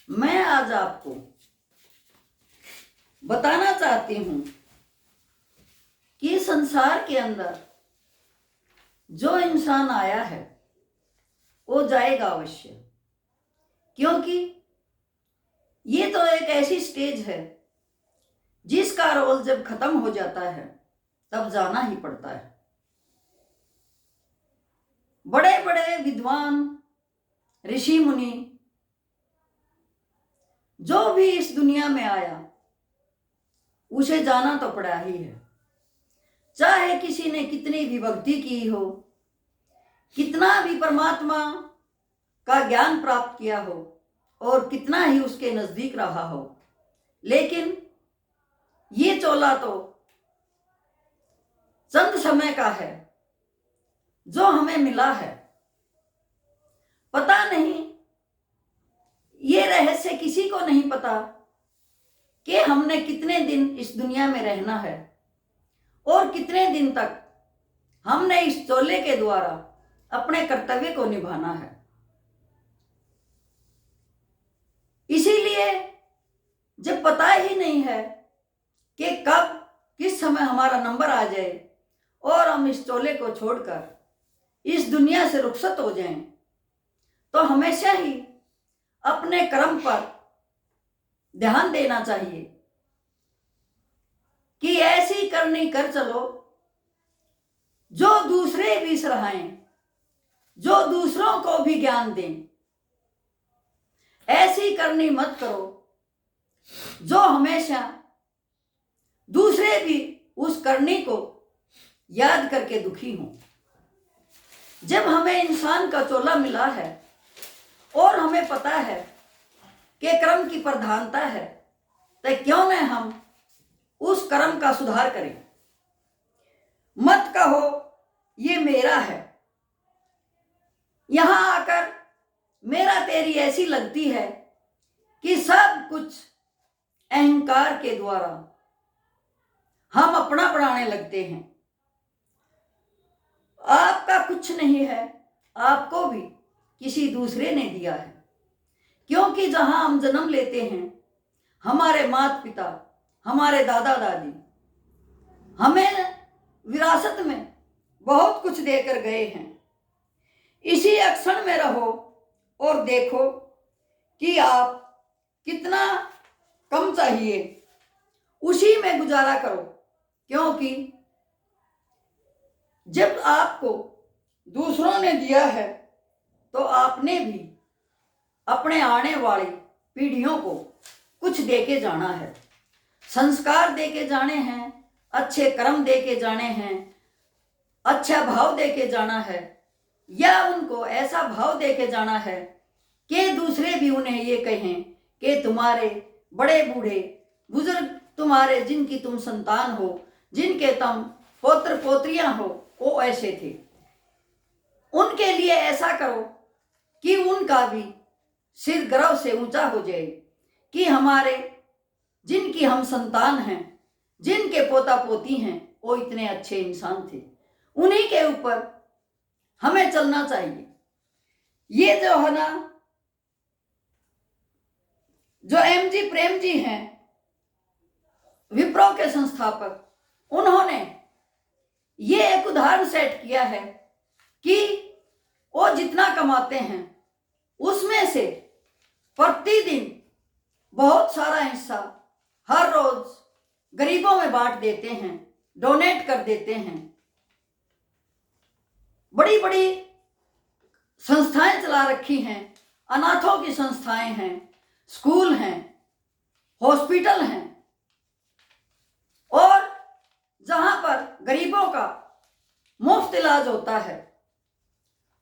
मैं आज आपको बताना चाहती हूं कि संसार के अंदर जो इंसान आया है वो जाएगा अवश्य, क्योंकि ये तो एक ऐसी स्टेज है जिसका रोल जब खत्म हो जाता है तब जाना ही पड़ता है। बड़े बड़े विद्वान, ऋषि मुनि, जो भी इस दुनिया में आया उसे जाना तो पड़ा ही है। चाहे किसी ने कितनी भी भक्ति की हो, कितना भी परमात्मा का ज्ञान प्राप्त किया हो और कितना ही उसके नजदीक रहा हो, लेकिन ये चोला तो चंद समय का है जो हमें मिला है। पता नहीं, ये रहस्य किसी को नहीं पता कि हमने कितने दिन इस दुनिया में रहना है और कितने दिन तक हमने इस चोले के द्वारा अपने कर्तव्य को निभाना है। इसीलिए जब पता ही नहीं है कि कब किस समय हमारा नंबर आ जाए और हम इस चोले को छोड़कर इस दुनिया से रुखसत हो जाएं, तो हमेशा ही अपने कर्म पर ध्यान देना चाहिए कि ऐसी करनी कर चलो जो दूसरे भी सराहें, जो दूसरों को भी ज्ञान दें। ऐसी करनी मत करो जो हमेशा दूसरे भी उस करनी को याद करके दुखी हों। जब हमें इंसान का चोला मिला है और हमें पता है कि कर्म की प्रधानता है, तो क्यों न हम उस कर्म का सुधार करें। मत कहो ये मेरा है, यहां आकर मेरा तेरी ऐसी लगती है कि सब कुछ अहंकार के द्वारा हम अपना बनाने लगते हैं। आपका कुछ नहीं है, आपको भी किसी दूसरे ने दिया है, क्योंकि जहां हम जन्म लेते हैं हमारे माता पिता, हमारे दादा दादी हमें विरासत में बहुत कुछ देकर गए हैं। इसी अक्षण में रहो और देखो कि आप कितना कम चाहिए, उसी में गुजारा करो, क्योंकि जब आपको दूसरों ने दिया है तो आपने भी अपने आने वाली पीढ़ियों को कुछ देके जाना है। संस्कार देके जाने हैं, अच्छे कर्म देके जाने हैं, अच्छा भाव देके जाना है, या उनको ऐसा भाव देके जाना है कि दूसरे भी उन्हें ये कहें कि तुम्हारे बड़े बूढ़े बुजुर्ग, तुम्हारे जिनकी तुम संतान हो, जिनके तुम पोत्र पोत्रियां हो, वो ऐसे थे। उनके लिए ऐसा करो कि उनका भी सिर गर्व से ऊंचा हो जाए कि हमारे जिनकी हम संतान हैं, जिनके पोता पोती हैं, वो इतने अच्छे इंसान थे। उन्हीं के ऊपर हमें चलना चाहिए। ये जो है ना, जो एमजी प्रेम जी हैं, विप्रो के संस्थापक, उन्होंने ये एक उदाहरण सेट किया है कि वो जितना कमाते हैं उसमें से प्रतिदिन बहुत सारा हिस्सा हर रोज गरीबों में बांट देते हैं, डोनेट कर देते हैं। बड़ी बड़ी संस्थाएं चला रखी हैं, अनाथों की संस्थाएं हैं, स्कूल हैं, हॉस्पिटल हैं, और जहां पर गरीबों का मुफ्त इलाज होता है।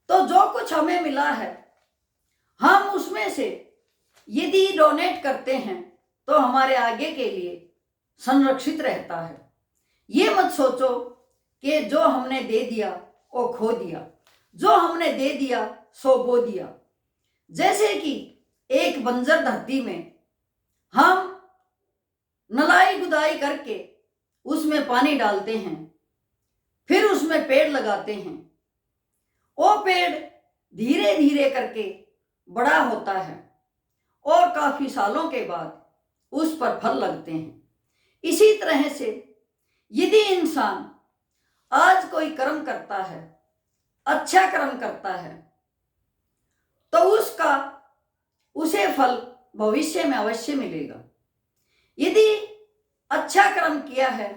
तो जो कुछ हमें मिला है, हम उसमें से यदि डोनेट करते हैं तो हमारे आगे के लिए संरक्षित रहता है। ये मत सोचो कि जो हमने दे दिया वो खो दिया, जो हमने दे दिया सो बो दिया। जैसे कि एक बंजर धरती में हम नलाई गुदाई करके उसमें पानी डालते हैं, फिर उसमें पेड़ लगाते हैं। वो पेड़ धीरे धीरे करके बड़ा होता है और काफी सालों के बाद उस पर फल लगते हैं। इसी तरह से यदि इंसान आज कोई कर्म करता है, अच्छा कर्म करता है, तो उसे फल भविष्य में अवश्य मिलेगा। यदि अच्छा कर्म किया है,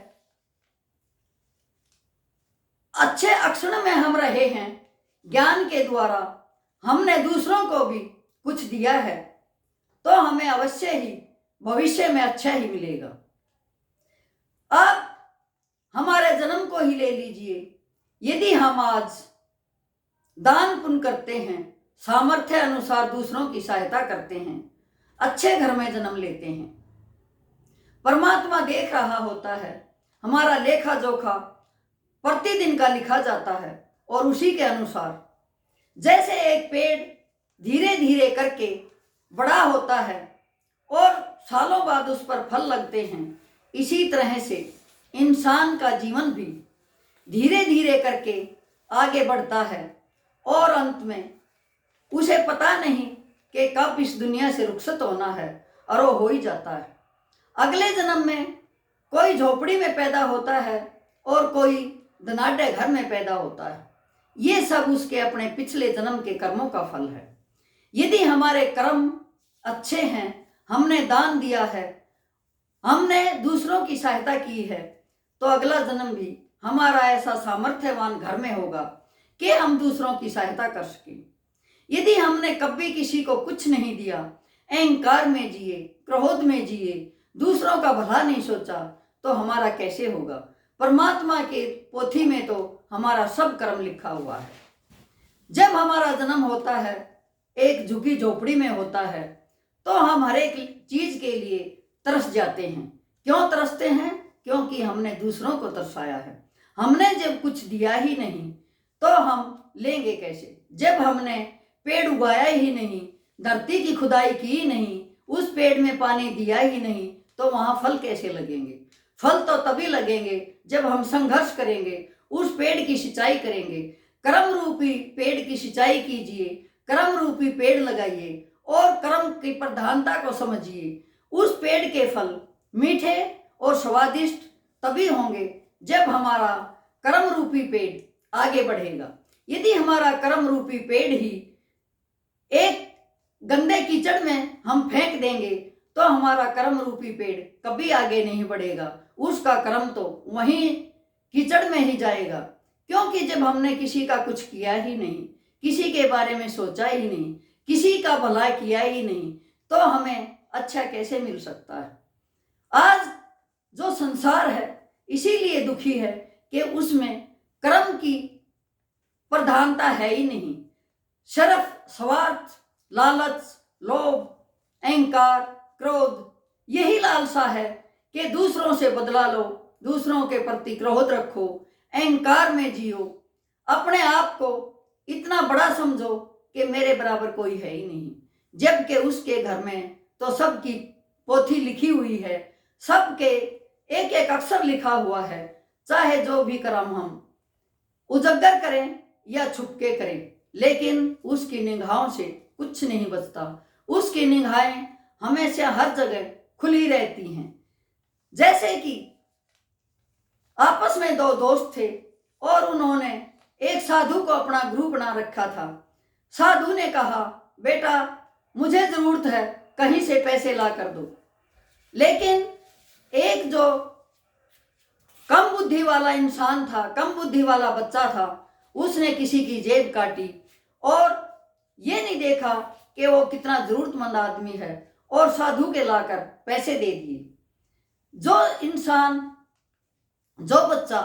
अच्छे अक्षर में हम रहे हैं, ज्ञान के द्वारा हमने दूसरों को भी कुछ दिया है, तो हमें अवश्य ही भविष्य में अच्छा ही मिलेगा। अब हमारे जन्म को ही ले लीजिए। यदि हम आज दान पुण्य करते हैं, सामर्थ्य अनुसार दूसरों की सहायता करते हैं, अच्छे घर में जन्म लेते हैं, परमात्मा देख रहा होता है, हमारा लेखा जोखा प्रतिदिन का लिखा जाता है, और उसी के अनुसार जैसे एक पेड़ धीरे धीरे करके बड़ा होता है और सालों बाद उस पर फल लगते हैं, इसी तरह से इंसान का जीवन भी धीरे धीरे करके आगे बढ़ता है और अंत में उसे पता नहीं कि कब इस दुनिया से रुखसत होना है, और वो हो ही जाता है। अगले जन्म में कोई झोपड़ी में पैदा होता है और कोई धनाढ्य घर में पैदा होता है। ये सब उसके अपने पिछले जन्म के कर्मों का फल है। यदि हमारे कर्म अच्छे हैं, हमने दान दिया है, हमने दूसरों की सहायता की है, तो अगला जन्म भी हमारा ऐसा सामर्थ्यवान घर में होगा कि हम दूसरों की सहायता कर सकें। यदि हमने कभी किसी को कुछ नहीं दिया, अहंकार में जिए, क्रोध में जिए, दूसरों का भला नहीं सोचा, तो हमारा कैसे होगा? परमात्मा के पोथी में तो हमारा सब कर्म लिखा हुआ है। जब हमारा जन्म होता है, एक झुकी झोपड़ी में होता है, तो हम हर एक चीज के लिए तरस जाते हैं। क्यों तरसते हैं? क्योंकि हमने दूसरों को तरसाया है। हमने जब कुछ दिया ही नहीं, तो हम लेंगे कैसे? जब हमने पेड़ उगाया ही नहीं, धरती की खुदाई की ही नहीं, उस पेड़ में पानी दिया ही नहीं, तो वहां फल कैसे लगेंगे? फल तो तभी लगेंगे जब हम संघर्ष करेंगे, उस पेड़ की सिंचाई करेंगे। कर्म रूपी पेड़ की सिंचाई कीजिए, कर्म रूपी पेड़ लगाइए और कर्म की प्रधानता को समझिए। उस पेड़ के फल मीठे और स्वादिष्ट तभी होंगे जब हमारा कर्म रूपी पेड़ आगे बढ़ेगा। यदि हमारा कर्म रूपी पेड़ ही एक गंदे कीचड़ में हम फेंक देंगे, तो हमारा कर्म रूपी पेड़ कभी आगे नहीं बढ़ेगा। उसका कर्म तो वहीं कीचड़ में ही जाएगा, क्योंकि जब हमने किसी का कुछ किया ही नहीं, किसी के बारे में सोचा ही नहीं, किसी का भला किया ही नहीं, तो हमें अच्छा कैसे मिल सकता है? आज जो संसार है इसीलिए दुखी है कि उसमें कर्म की प्रधानता है ही नहीं। शर्फ, स्वार्थ, लालच, लोभ, अहंकार, क्रोध, यही लालसा है कि दूसरों से बदला लो, दूसरों के प्रति क्रोध रखो, अहंकार में जियो, अपने आप को इतना बड़ा समझो कि मेरे बराबर कोई है ही नहीं, जबकि उसके घर में तो सबकी पोथी लिखी हुई है, सबके एक एक अक्षर लिखा हुआ है। चाहे जो भी कर्म हम उजागर करें या छुपके करें, लेकिन उसकी निगाहों से कुछ नहीं बचता। उसकी निगाहें हमेशा हर जगह खुली रहती हैं। जैसे कि आपस में दो दोस्त थे और उन्होंने एक साधु को अपना गुरु बना रखा था। साधु ने कहा, बेटा मुझे जरूरत है, कहीं से पैसे ला कर दो। लेकिन एक जो कम बुद्धि वाला इंसान था, कम बुद्धि वाला बच्चा था, उसने किसी की जेब काटी और ये नहीं देखा कि वो कितना जरूरतमंद आदमी है, और साधु के लाकर पैसे दे दिए। जो इंसान, जो बच्चा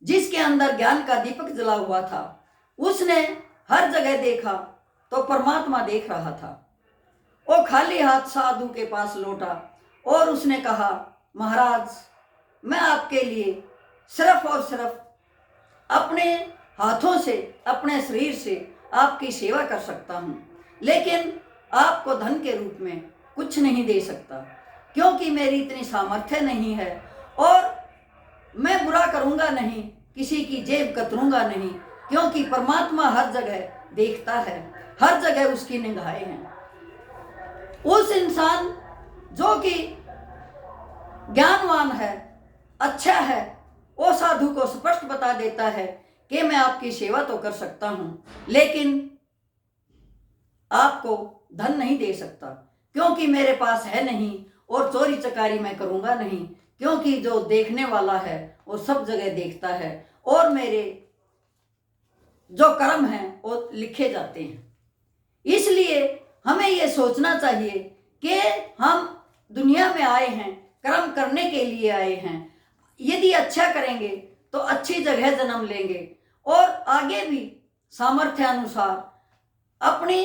जिसके अंदर ज्ञान का दीपक जला हुआ था, उसने हर जगह देखा तो परमात्मा देख रहा था। वो खाली हाथ साधु के पास लौटा और उसने कहा, महाराज मैं आपके लिए सिर्फ और सिर्फ अपने हाथों से, अपने शरीर से आपकी सेवा कर सकता हूँ, लेकिन आपको धन के रूप में कुछ नहीं दे सकता, क्योंकि मेरी इतनी सामर्थ्य नहीं है, और मैं बुरा करूँगा नहीं, किसी की जेब कतरूँगा नहीं, क्योंकि परमात्मा हर जगह देखता है, हर जगह उसकी निगाहें हैं। उस इंसान जो कि ज्ञानवान है, अच्छा है, वो साधु को स्पष्ट बता देता है कि मैं आपकी सेवा तो कर सकता हूं, लेकिन आपको धन नहीं दे सकता, क्योंकि मेरे पास है नहीं, और चोरी चकारी मैं करूंगा नहीं, क्योंकि जो देखने वाला है वो सब जगह देखता है, और मेरे जो कर्म हैं वो लिखे जाते हैं। इसलिए हमें ये सोचना चाहिए कि हम दुनिया में आए हैं, कर्म करने के लिए आए हैं। यदि अच्छा करेंगे तो अच्छी जगह जन्म लेंगे, और आगे भी सामर्थ्य अनुसार, अपने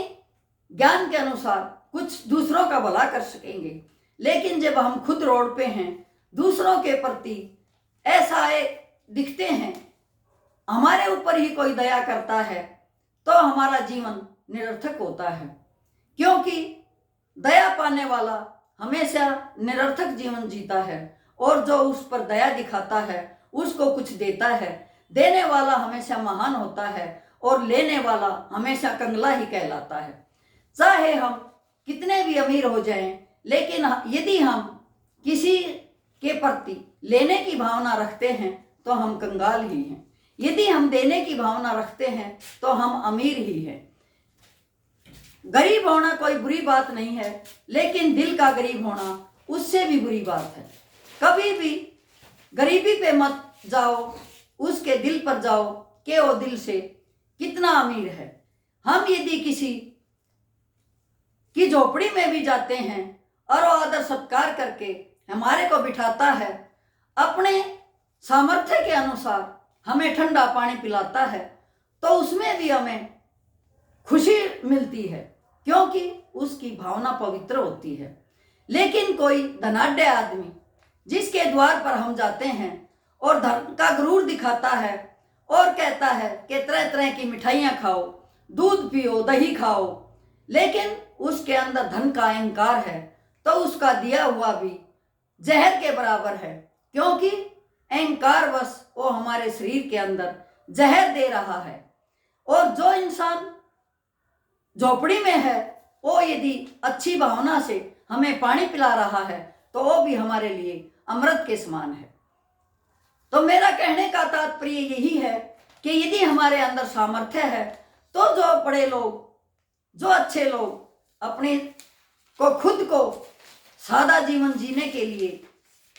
ज्ञान के अनुसार कुछ दूसरों का भला कर सकेंगे। लेकिन जब हम खुद रोड पे हैं, दूसरों के प्रति ऐसा दिखते हैं, हमारे ऊपर ही कोई दया करता है, तो हमारा जीवन निरर्थक होता है, क्योंकि दया पाने वाला हमेशा निरर्थक जीवन जीता है, और जो उस पर दया दिखाता है उसको कुछ देता है। देने वाला हमेशा महान होता है, और लेने वाला हमेशा कंगला ही कहलाता है। चाहे हम कितने भी अमीर हो जाएं, लेकिन यदि हम किसी के प्रति लेने की भावना रखते हैं तो हम कंगाल ही हैं। यदि हम देने की भावना रखते हैं तो हम अमीर ही हैं। गरीब होना कोई बुरी बात नहीं है, लेकिन दिल का गरीब होना उससे भी बुरी बात है। कभी भी गरीबी पे मत जाओ, उसके दिल पर जाओ कि वो दिल से कितना अमीर है। हम यदि किसी की झोपड़ी में भी जाते हैं और वो आदर सत्कार करके हमारे को बिठाता है, अपने सामर्थ्य के अनुसार हमें ठंडा पानी पिलाता है, तो उसमें भी हमें खुशी मिलती है, क्योंकि उसकी भावना पवित्र होती है। लेकिन कोई धनाढ्य आदमी जिसके द्वार पर हम जाते हैं और धन का गुरूर दिखाता है और कहता है कि तरह तरह की मिठाइयाँ खाओ, दूध पियो, दही खाओ, लेकिन उसके अंदर धन का अहंकार है, तो उसका दिया हुआ भी जहर के बराबर है, क्योंकि अहंकारवश वो हमारे शरीर के अंदर जहर दे रहा है। और जो इंसान झोपड़ी में है, वो यदि अच्छी भावना से हमें पानी पिला रहा है तो वो भी हमारे लिए अमृत के समान है। तो मेरा कहने का तात्पर्य यही है कि यदि हमारे अंदर सामर्थ्य है, तो जो बड़े लोग, जो अच्छे लोग अपने को खुद को सादा जीवन जीने के लिए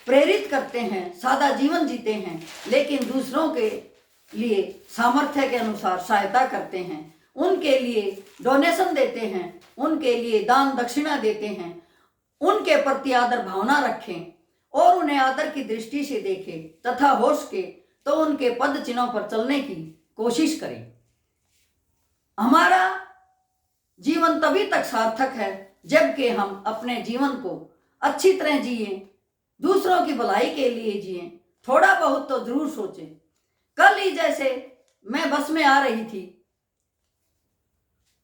प्रेरित करते हैं, सादा जीवन जीते हैं, लेकिन दूसरों के लिए सामर्थ्य के अनुसार सहायता करते हैं, उनके लिए डोनेशन देते हैं, उनके लिए दान दक्षिणा देते हैं, उनके प्रति आदर भावना रखें और उन्हें आदर की दृष्टि से देखें, तथा हो सके तो उनके पद चिन्हों पर चलने की कोशिश करें। हमारा जीवन तभी तक सार्थक है जबकि हम अपने जीवन को अच्छी तरह जिए, दूसरों की भलाई के लिए जिए, थोड़ा बहुत तो जरूर सोचें। कल ही जैसे मैं बस में आ रही थी,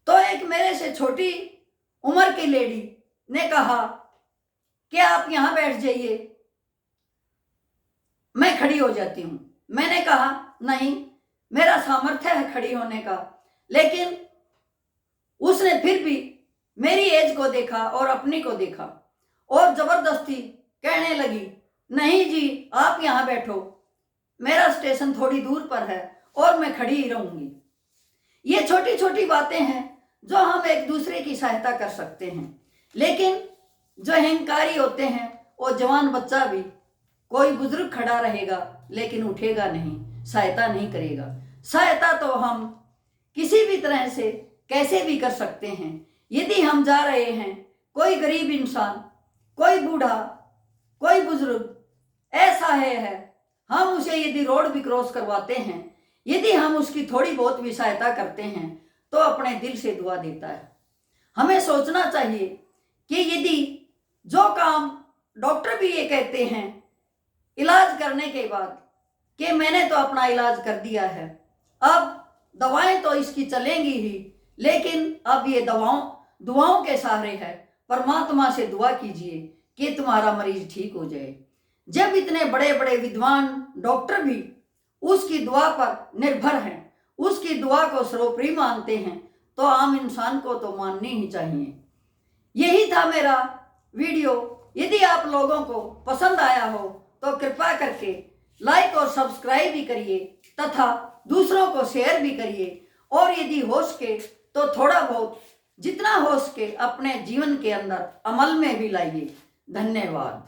तो एक मेरे से छोटी उम्र की लेडी ने कहा कि आप यहां बैठ जाइए, मैं खड़ी हो जाती हूं। मैंने कहा नहीं, मेरा सामर्थ्य है खड़ी होने का, लेकिन उसने फिर भी मेरी एज को देखा और अपनी को देखा और जबरदस्ती कहने लगी, नहीं जी आप यहां बैठो, मेरा स्टेशन थोड़ी दूर पर है और मैं खड़ी ही रहूंगी। ये छोटी छोटी बातें हैं जो हम एक दूसरे की सहायता कर सकते हैं, लेकिन जो अहंकारी होते हैं वो जवान बच्चा भी, कोई बुजुर्ग खड़ा रहेगा लेकिन उठेगा नहीं, सहायता नहीं करेगा। सहायता तो हम किसी भी तरह से कैसे भी कर सकते हैं। यदि हम जा रहे हैं, कोई गरीब इंसान, कोई बूढ़ा, कोई बुजुर्ग ऐसा है, हम उसे यदि रोड भी क्रॉस करवाते हैं, यदि हम उसकी थोड़ी बहुत भी सहायता करते हैं तो अपने दिल से दुआ देता है। हमें सोचना चाहिए कि यदि जो काम डॉक्टर भी ये कहते हैं इलाज करने के बाद कि मैंने तो अपना इलाज कर दिया है, अब दवाएं तो इसकी चलेंगी ही, लेकिन अब ये दुआओं के सहारे है, परमात्मा से दुआ कीजिए कि तुम्हारा मरीज ठीक हो जाए। जब इतने बड़े बड़े विद्वान डॉक्टर भी उसकी दुआ पर निर्भर हैं, उसकी दुआ को सर्वोपरि मानते हैं, तो आम इंसान को तो माननी ही चाहिए। यही था मेरा वीडियो। यदि आप लोगों को पसंद आया हो तो कृपया करके लाइक और सब्सक्राइब भी करिए तथा दूसरों को शेयर भी करिए, और यदि हो सके तो थोड़ा बहुत जितना हो सके अपने जीवन के अंदर अमल में भी लाइए। धन्यवाद।